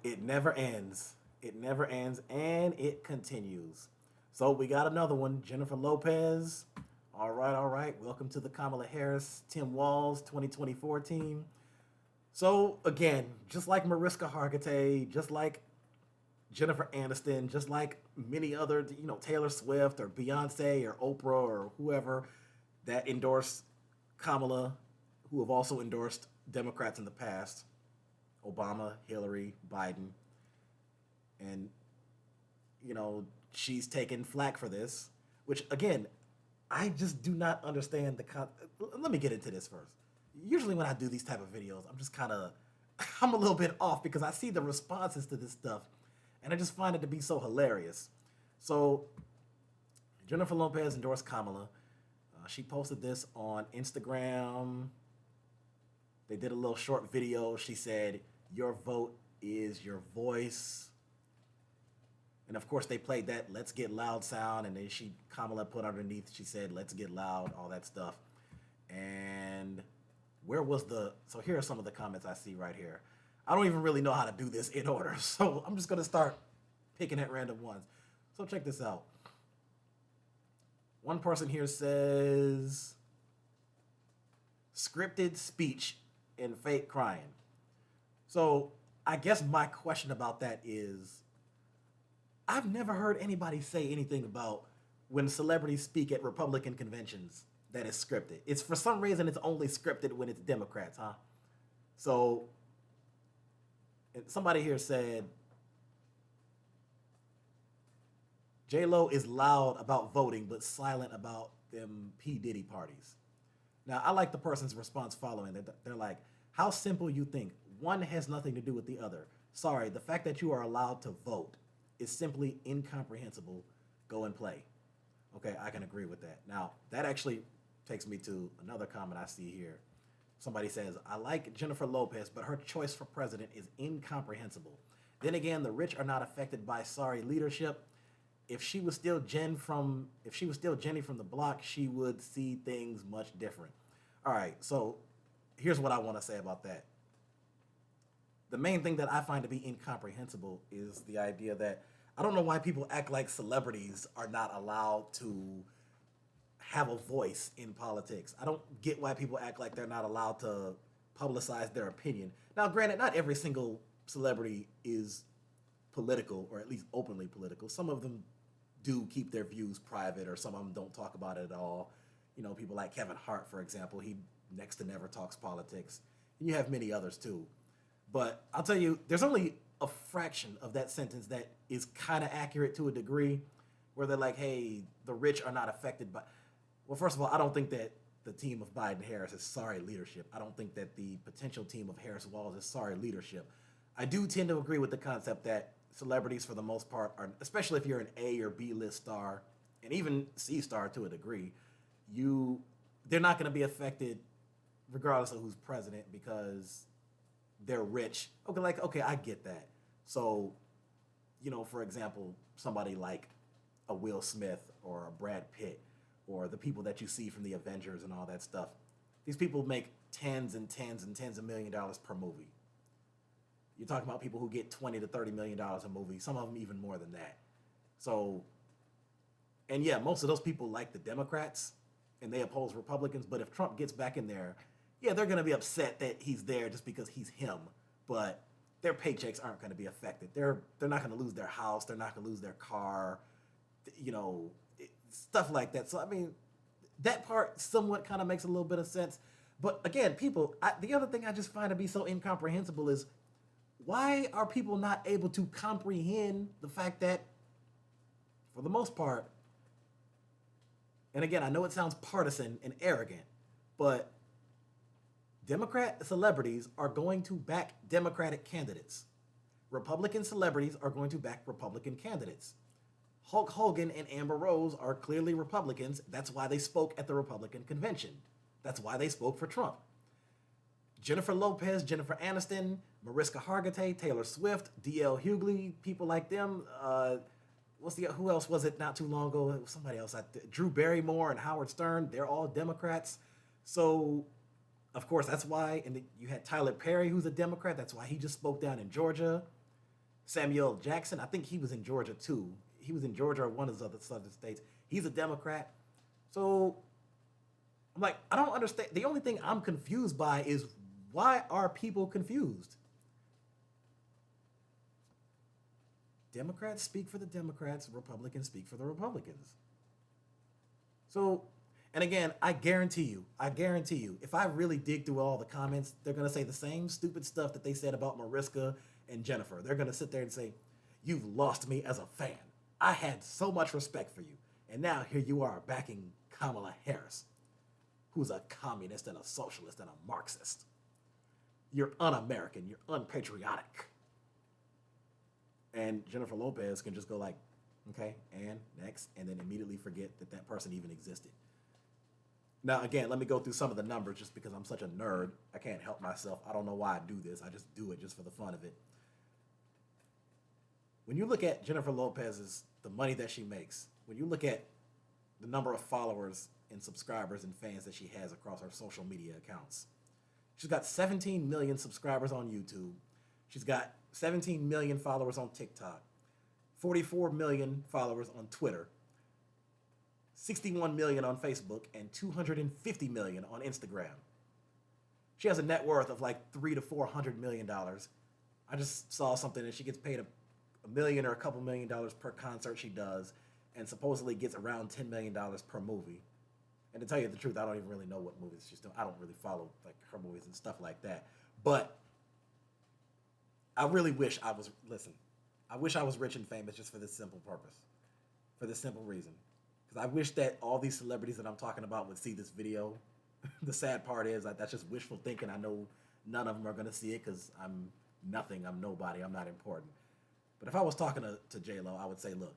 It never ends. It never ends, and it continues. So we got another one, Jennifer Lopez. All right, all right. Welcome to the Kamala Harris, Tim Walz 2024 team. So again, just like Mariska Hargitay, just like Jennifer Aniston, just like many other, Taylor Swift or Beyonce or Oprah or whoever that endorse Kamala, who have also endorsed Democrats in the past, Obama, Hillary, Biden, and she's taken flack for this, which again, I just do not understand Let me get into this first. Usually when I do these type of videos, I'm just kind of I'm a little bit off because I see the responses to this stuff, and I just find it to be so hilarious. So Jennifer Lopez endorsed Kamala. She posted this on Instagram. They did a little short video. She said, "Your vote is your voice." And of course, they played that "Let's Get Loud" sound, and then Kamala put underneath. She said, "Let's get loud," all that stuff. And where was the? So here are some of the comments I see right here. I don't even really know how to do this in order, so I'm just gonna start picking at random ones. So check this out. One person here says, "Scripted speech and fake crying." So I guess my question about that is, I've never heard anybody say anything about when celebrities speak at Republican conventions that is scripted. It's for some reason it's only scripted when it's Democrats, huh? So somebody here said J Lo is loud about voting but silent about them P Diddy parties. Now I like the person's response following that. They're like, "How simple you think. One has nothing to do with the other. Sorry, the fact that you are allowed to vote is simply incomprehensible. Go and play." Okay, I can agree with that. Now, that actually takes me to another comment I see here. Somebody says, "I like Jennifer Lopez, but her choice for president is incomprehensible. Then again, the rich are not affected by sorry leadership. If she was still Jenny from the block, she would see things much different." All right, so here's what I want to say about that. The main thing that I find to be incomprehensible is the idea that I don't know why people act like celebrities are not allowed to have a voice in politics. I don't get why people act like they're not allowed to publicize their opinion. Now, granted, not every single celebrity is political or at least openly political. Some of them do keep their views private, or some of them don't talk about it at all. People like Kevin Hart, for example, he next to never talks politics. And you have many others too. But I'll tell you, there's only a fraction of that sentence that is kind of accurate to a degree, where they're like, "Hey, the rich are not affected by." Well, first of all, I don't think that the team of Biden Harris is sorry leadership. I don't think that the potential team of Harris Walz is sorry leadership. I do tend to agree with the concept that celebrities, for the most part, are, especially if you're an A or B list star, and even C star to a degree, you they're not going to be affected regardless of who's president because they're rich. Okay, like, okay, I get that. So, for example, somebody like a Will Smith or a Brad Pitt or the people that you see from the Avengers and all that stuff. These people make tens and tens and tens of $1 millions per movie. You're talking about people who get $20 to $30 million a movie, some of them even more than that. So, and yeah, most of those people like the Democrats and they oppose Republicans. But if Trump gets back in there, yeah, they're going to be upset that he's there just because he's him. But their paychecks aren't going to be affected. They're not going to lose their house. They're not going to lose their car. Stuff like that. So I mean, that part somewhat kind of makes a little bit of sense. But again, the other thing I just find to be so incomprehensible is, why are people not able to comprehend the fact that, for the most part, and again, I know it sounds partisan and arrogant, but Democrat celebrities are going to back Democratic candidates. Republican celebrities are going to back Republican candidates. Hulk Hogan and Amber Rose are clearly Republicans. That's why they spoke at the Republican convention. That's why they spoke for Trump. Jennifer Lopez, Jennifer Aniston, Mariska Hargitay, Taylor Swift, D.L. Hughley, people like them. Who else was it not too long ago? It was somebody else. Drew Barrymore and Howard Stern. They're all Democrats. So, of course, that's why. And you had Tyler Perry, who's a Democrat. That's why he just spoke down in Georgia. Samuel Jackson, I think he was in Georgia too. He was in Georgia or one of the other southern states. He's a Democrat. So I'm like, I don't understand. The only thing I'm confused by is why are people confused? Democrats speak for the Democrats, Republicans speak for the Republicans. So, and again, I guarantee you, if I really dig through all the comments, they're going to say the same stupid stuff that they said about Mariska and Jennifer. They're going to sit there and say, "You've lost me as a fan. I had so much respect for you. And now here you are backing Kamala Harris, who's a communist and a socialist and a Marxist. You're un American. You're unpatriotic." And Jennifer Lopez can just go like, "Okay, and next," and then immediately forget that that person even existed. Now, again, let me go through some of the numbers just because I'm such a nerd. I can't help myself. I don't know why I do this. I just do it just for the fun of it. When you look at Jennifer Lopez's, the money that she makes, when you look at the number of followers and subscribers and fans that she has across her social media accounts, she's got 17 million subscribers on YouTube. She's got 17 million followers on TikTok, 44 million followers on Twitter, 61 million on Facebook, and 250 million on Instagram. She has a net worth of like $300 to $400 million. I just saw something that she gets paid a million or a couple $1 million per concert she does, and supposedly gets around $10 million per movie. And to tell you the truth, I don't even really know what movies she's doing. I don't really follow like her movies and stuff like that. But I really wish I was I wish I was rich and famous just for this simple purpose, for this simple reason. Because I wish that all these celebrities that I'm talking about would see this video. The sad part is like, that's just wishful thinking. I know none of them are going to see it because I'm nothing. I'm nobody. I'm not important. But if I was talking to J-Lo, I would say, look,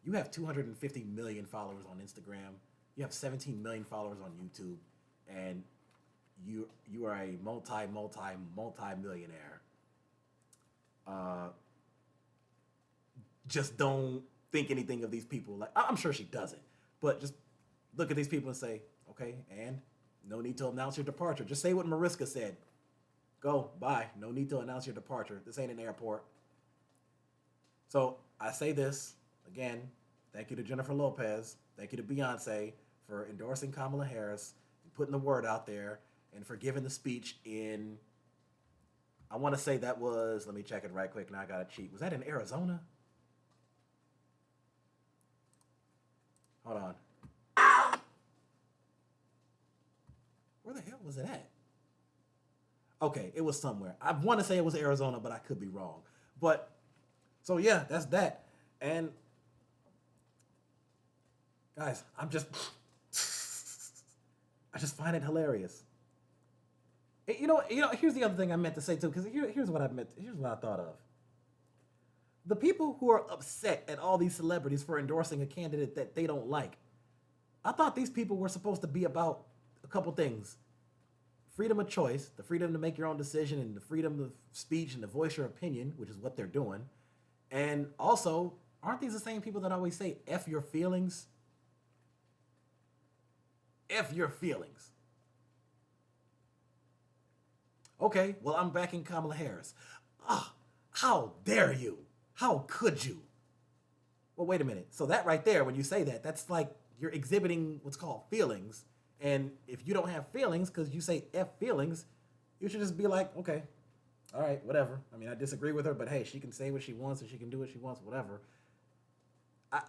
you have 250 million followers on Instagram. You have 17 million followers on YouTube. And you are a multi millionaire. Just don't think anything of these people. Like, I'm sure she doesn't, but just look at these people and say, okay, and no need to announce your departure. Just say what Mariska said. Go, bye. No need to announce your departure. This ain't an airport. So I say this again. Thank you to Jennifer Lopez. Thank you to Beyonce for endorsing Kamala Harris and putting the word out there and for giving the speech in. I want to say that was, let me check it right quick. Now I got to cheat. Was that in Arizona? Hold on. Where the hell was it at? Okay, it was somewhere. I want to say it was Arizona, but I could be wrong. But, so yeah, that's that. And, guys, I just find it hilarious. Here's the other thing I meant to say too, because here's what I thought of. The people who are upset at all these celebrities for endorsing a candidate that they don't like, I thought these people were supposed to be about a couple things. Freedom of choice, the freedom to make your own decision, and the freedom of speech and to voice your opinion, which is what they're doing. And also, aren't these the same people that always say, F your feelings? F your feelings. Okay, well, I'm backing Kamala Harris. Ah, how dare you? How could you? Well, wait a minute. So that right there, when you say that, that's like you're exhibiting what's called feelings. And if you don't have feelings, because you say F feelings, you should just be like, okay, all right, whatever. I mean, I disagree with her, but hey, she can say what she wants and she can do what she wants, whatever. I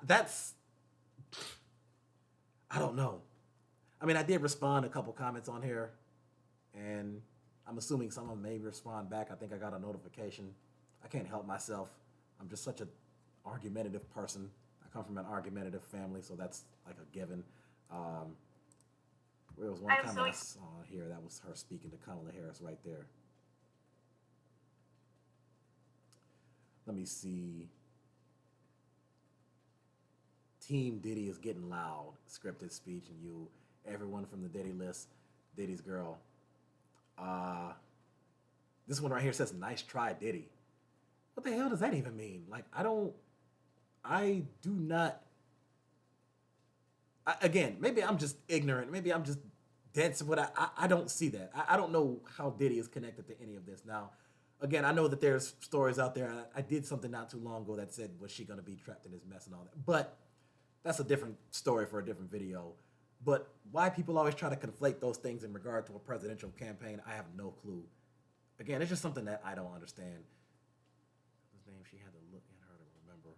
don't know. I mean, I did respond a couple comments on here, and I'm assuming some of them may respond back. I think I got a notification. I can't help myself. I'm just such an argumentative person. I come from an argumentative family, so that's like a given. There was one comment I saw here that was her speaking to Kamala Harris right there. Let me see. Team Diddy is getting loud. Scripted speech, and everyone from the Diddy list, Diddy's girl. This one right here says, "Nice try, Diddy." What the hell does that even mean? Like, again, maybe I'm just ignorant. Maybe I'm just dense, but I don't see that. I don't know how Diddy is connected to any of this. Now, Again, I know that there's stories out there. I did something not too long ago that said, was she going to be trapped in this mess and all that? But that's a different story for a different video. But why people always try to conflate those things in regard to a presidential campaign, I have no clue. Again, it's just something that I don't understand. His name, she had to look at her to remember.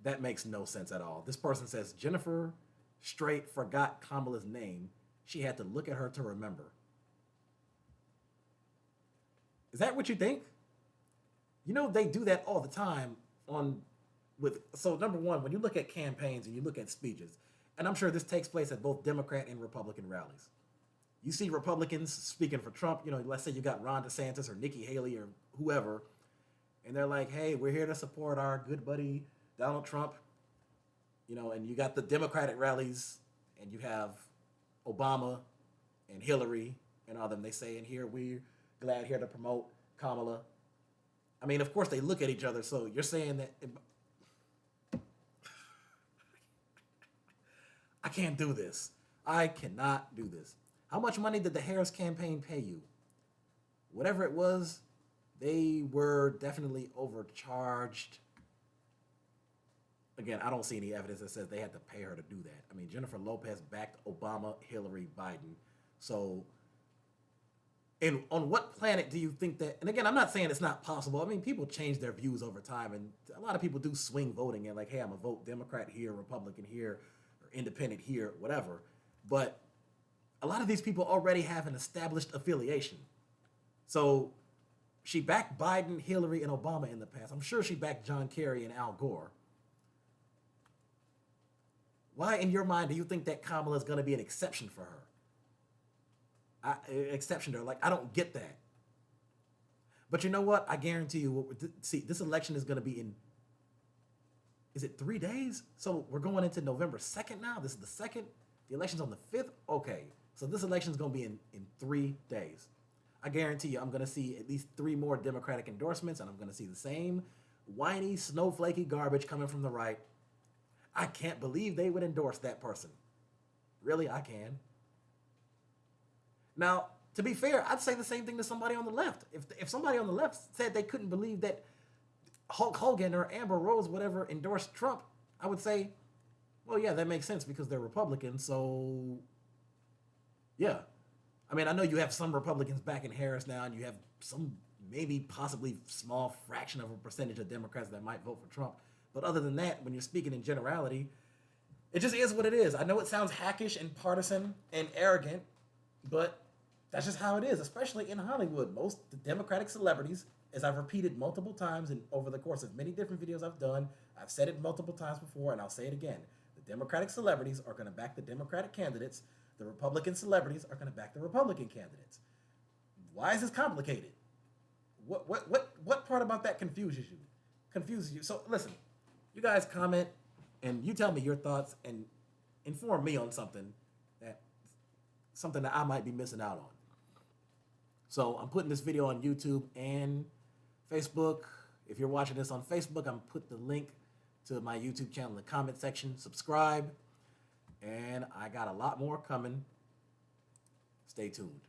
That makes no sense at all. This person says Jennifer straight forgot Kamala's name. She had to look at her to remember. Is that what you think? You know, they do that all the time on with so number one, when you look at campaigns and you look at speeches, and I'm sure this takes place at both Democrat and Republican rallies. You see Republicans speaking for Trump, you know, let's say you got Ron DeSantis or Nikki Haley or whoever, and they're like, hey, we're here to support our good buddy Donald Trump, you know, and you got the Democratic rallies and you have Obama and Hillary and all them. They say, and here we're glad here to promote Kamala. I mean, of course they look at each other. So you're saying that I can't do this. I cannot do this. How much money did the Harris campaign pay you? Whatever it was, they were definitely overcharged. Again, I don't see any evidence that says they had to pay her to do that. I mean, Jennifer Lopez backed Obama, Hillary, Biden. So, and on what planet do you think that, and again, I'm not saying it's not possible. I mean, people change their views over time, and a lot of people do swing voting and like, hey, I'm going to vote Democrat here, Republican here, or independent here, whatever. But a lot of these people already have an established affiliation. So she backed Biden, Hillary, and Obama in the past. I'm sure she backed John Kerry and Al Gore. Why, in your mind, do you think that Kamala is going to be an exception for her? Exception to her. Like, I don't get that. But you know what? I guarantee you, see, this election is going to be in, is it 3 days? So we're going into November 2nd now? This is the 2nd? The election's on the 5th? Okay. So this election's going to be in 3 days. I guarantee you, I'm going to see at least 3 more Democratic endorsements, and I'm going to see the same whiny, snowflakey garbage coming from the right. I can't believe they would endorse that person. Really, I can. Now, to be fair, I'd say the same thing to somebody on the left. If somebody on the left said they couldn't believe that Hulk Hogan or Amber Rose, whatever, endorsed Trump, I would say, well, yeah, that makes sense because they're Republicans. So, yeah. I mean, I know you have some Republicans backing Harris now, and you have some maybe possibly small fraction of a percentage of Democrats that might vote for Trump. But other than that, when you're speaking in generality, it just is what it is. I know it sounds hackish and partisan and arrogant, but that's just how it is, especially in Hollywood. Most Democratic celebrities, as I've repeated multiple times and over the course of many different videos I've done, I've said it multiple times before, and I'll say it again. The Democratic celebrities are going to back the Democratic candidates. The Republican celebrities are going to back the Republican candidates. Why is this complicated? What part about that confuses you? So listen, you guys comment and you tell me your thoughts and inform me on something that I might be missing out on. So I'm putting this video on YouTube and Facebook. If you're watching this on Facebook, I'm putting the link to my YouTube channel in the comment section. Subscribe. And I got a lot more coming. Stay tuned.